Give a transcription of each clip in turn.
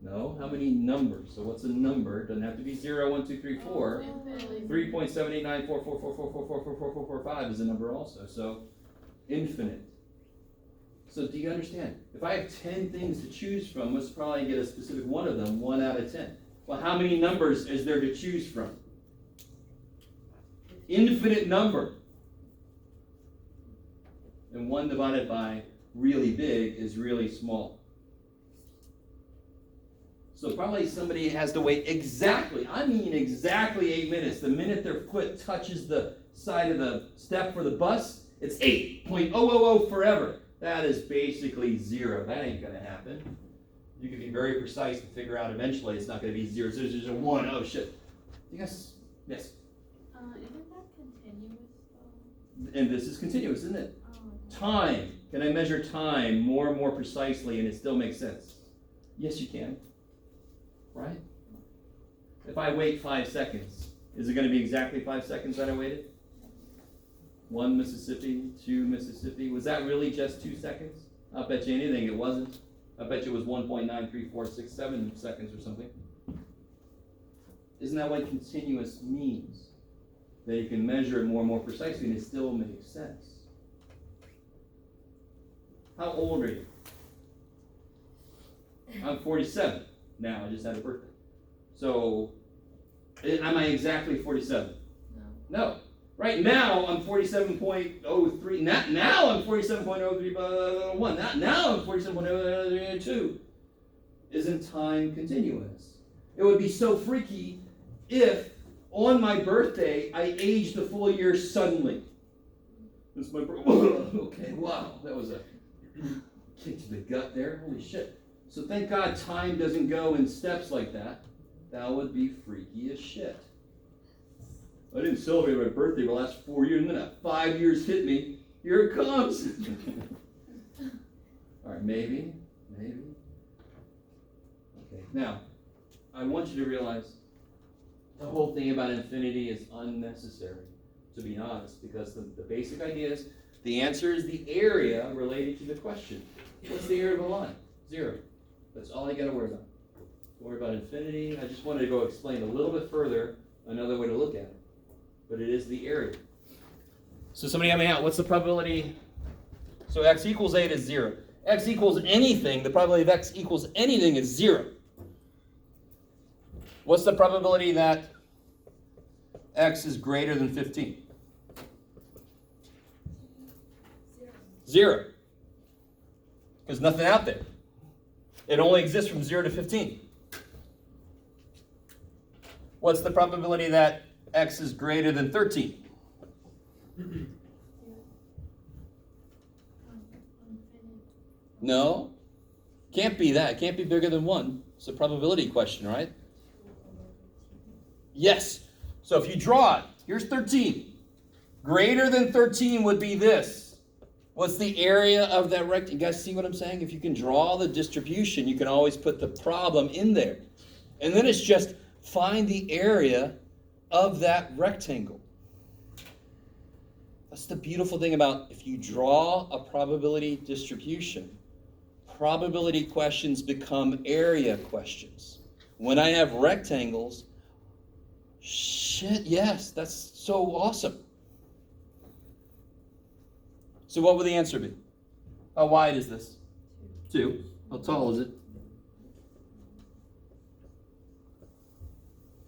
No, how many numbers? So what's a number? Doesn't have to be 0, 1, 2, 3, 4. 3.7894444444445 is a number also. So infinite. So do you understand? If I have 10 things to choose from, let's probably get a specific one of them, 1 out of 10. Well, how many numbers is there to choose from? Infinite number. And 1 divided by really big is really small. So probably somebody has to wait exactly 8 minutes. The minute their foot touches the side of the step for the bus, it's 8.000 forever. That is basically 0. That ain't going to happen. You can be very precise and figure out eventually it's not going to be 0. So there's a 1. Oh, shit. Yes? Yes? Isn't that continuous, though? And this is continuous, isn't it? Oh. Time. Can I measure time more and more precisely and it still makes sense? Yes, you can. Right? If I wait 5 seconds, is it going to be exactly 5 seconds that I waited? 1 Mississippi, 2 Mississippi. Was that really just 2 seconds? I'll bet you anything it wasn't. I bet you it was 1.93467 seconds or something. Isn't that what continuous means? That you can measure it more and more precisely and it still makes sense. How old are you? I'm 47 now. I just had a birthday. So, am I exactly 47? No. Right now, I'm 47.03. Now I'm 47.031. Now I'm 47.032. Isn't time continuous? It would be so freaky if on my birthday I aged a full year suddenly. It's my birthday. Okay, wow, that was a kick to the gut there. Holy shit. So thank God time doesn't go in steps like that. That would be freaky as shit. I didn't celebrate my birthday the last 4 years, and then that 5 years hit me. Here it comes. All right, maybe. Okay, now, I want you to realize the whole thing about infinity is unnecessary, to be honest, because the basic idea is the answer is the area related to the question. What's the area of a line? 0. That's all you got to worry about. Don't worry about infinity. I just wanted to go explain a little bit further another way to look at it. But it is the area. So somebody help me out. What's the probability? So x equals 8 is 0. X equals anything. The probability of x equals anything is 0. What's the probability that x is greater than 15? 0. There's nothing out there. It only exists from 0 to 15. What's the probability that x is greater than 13? No. Can't be that. It can't be bigger than 1. It's a probability question, right? Yes. So if you draw it, here's 13. Greater than 13 would be this. What's the area of that rectangle? You guys see what I'm saying? If you can draw the distribution, you can always put the problem in there. And then it's just find the area of that rectangle. That's the beautiful thing about if you draw a probability distribution, probability questions become area questions. When I have rectangles, shit, yes, that's so awesome. So what would the answer be? How wide is this? 2. How tall is it?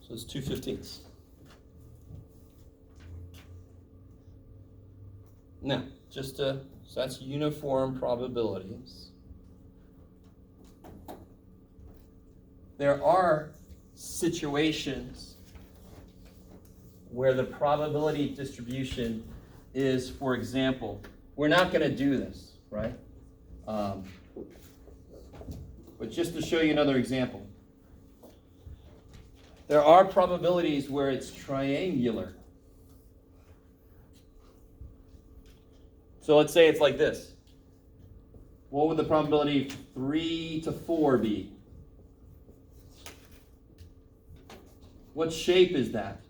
So it's 2/15. Now, so that's uniform probabilities. There are situations where the probability distribution is, for example, we're not going to do this, right? But just to show you another example. There are probabilities where it's triangular. So let's say it's like this. What would the probability of 3 to 4 be? What shape is that?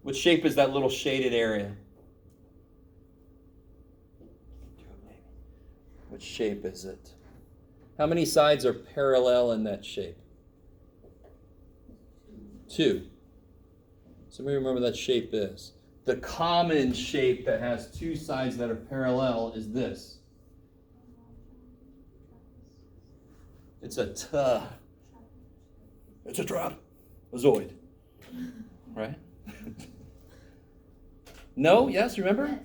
What shape is that little shaded area? What shape is it? How many sides are parallel in that shape? 2. Somebody remember what that shape is. The common shape that has 2 sides that are parallel is this. It's a It's a trapezoid. Right? No? Yes? Remember?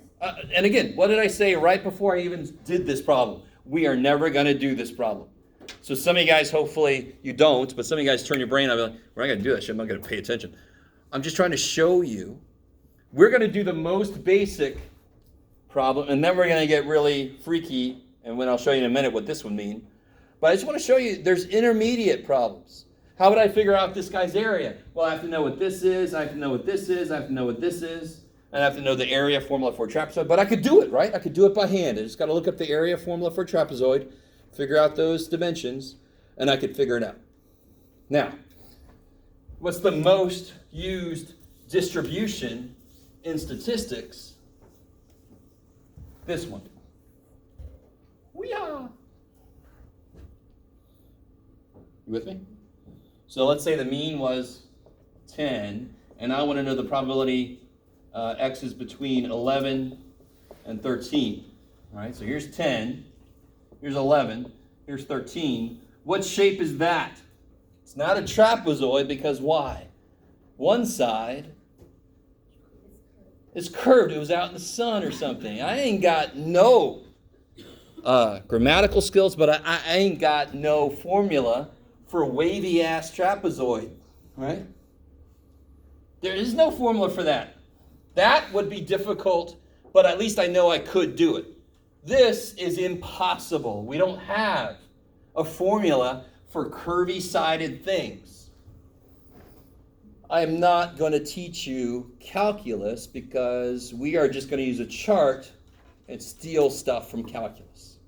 And again, what did I say right before I even did this problem? We are never going to do this problem. So some of you guys, hopefully you don't, but some of you guys turn your brain on and be like, we're not going to do that shit. I'm not going to pay attention. I'm just trying to show you. We're going to do the most basic problem, and then we're going to get really freaky, and when I'll show you in a minute what this would mean. But I just want to show you there's intermediate problems. How would I figure out this guy's area? Well, I have to know what this is. I have to know what this is. I have to know what this is. And I have to know the area formula for a trapezoid. But I could do it, right? I could do it by hand. I just got to look up the area formula for a trapezoid, figure out those dimensions, and I could figure it out. Now, what's the most used distribution in statistics? This one. Weehaw! You with me? So let's say the mean was 10, and I want to know the probability x is between 11 and 13. All right, so here's 10, here's 11, here's 13. What shape is that? It's not a trapezoid because why? One side is curved. It was out in the sun or something. I ain't got no grammatical skills, but I ain't got no formula for a wavy-ass trapezoid, right? There is no formula for that. That would be difficult, but at least I know I could do it. This is impossible. We don't have a formula for curvy-sided things. I am not going to teach you calculus because we are just going to use a chart and steal stuff from calculus.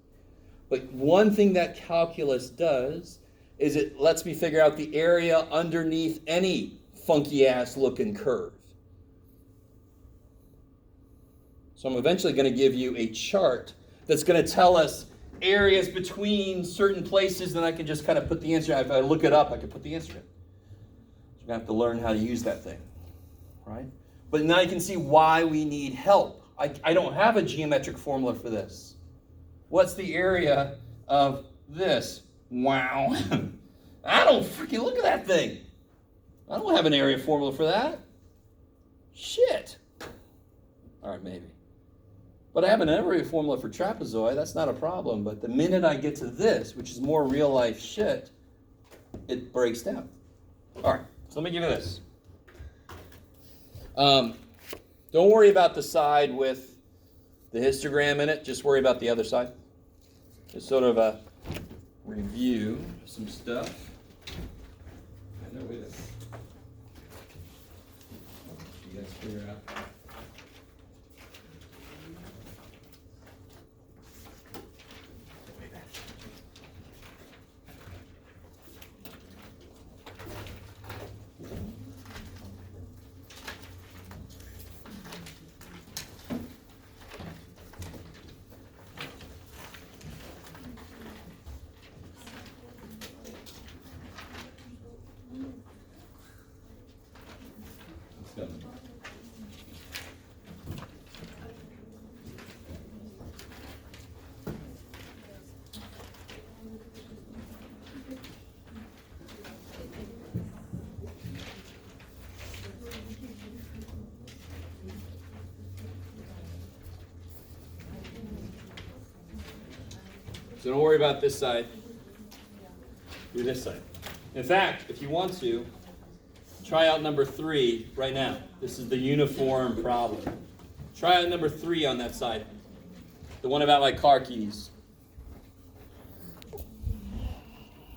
But one thing that calculus does is it lets me figure out the area underneath any funky-ass looking curve. So I'm eventually going to give you a chart that's going to tell us areas between certain places, and I can just kind of put the answer. If I look it up, I can put the answer in. You're going to have to learn how to use that thing, right? But now you can see why we need help. I don't have a geometric formula for this. What's the area of this? Wow. I don't freaking look at that thing. I don't have an area formula for that. Shit. All right, maybe. But I have an area formula for trapezoid. That's not a problem. But the minute I get to this, which is more real life shit, it breaks down. All right, so let me give you this. Don't worry about the side with the histogram in it. Just worry about the other side. It's sort of a review of some stuff. I know it is. You guys figure out. So don't worry about this side. Do this side. In fact, if you want to, try out number 3 right now. This is the uniform problem. Try out number 3 on that side. The one about like car keys.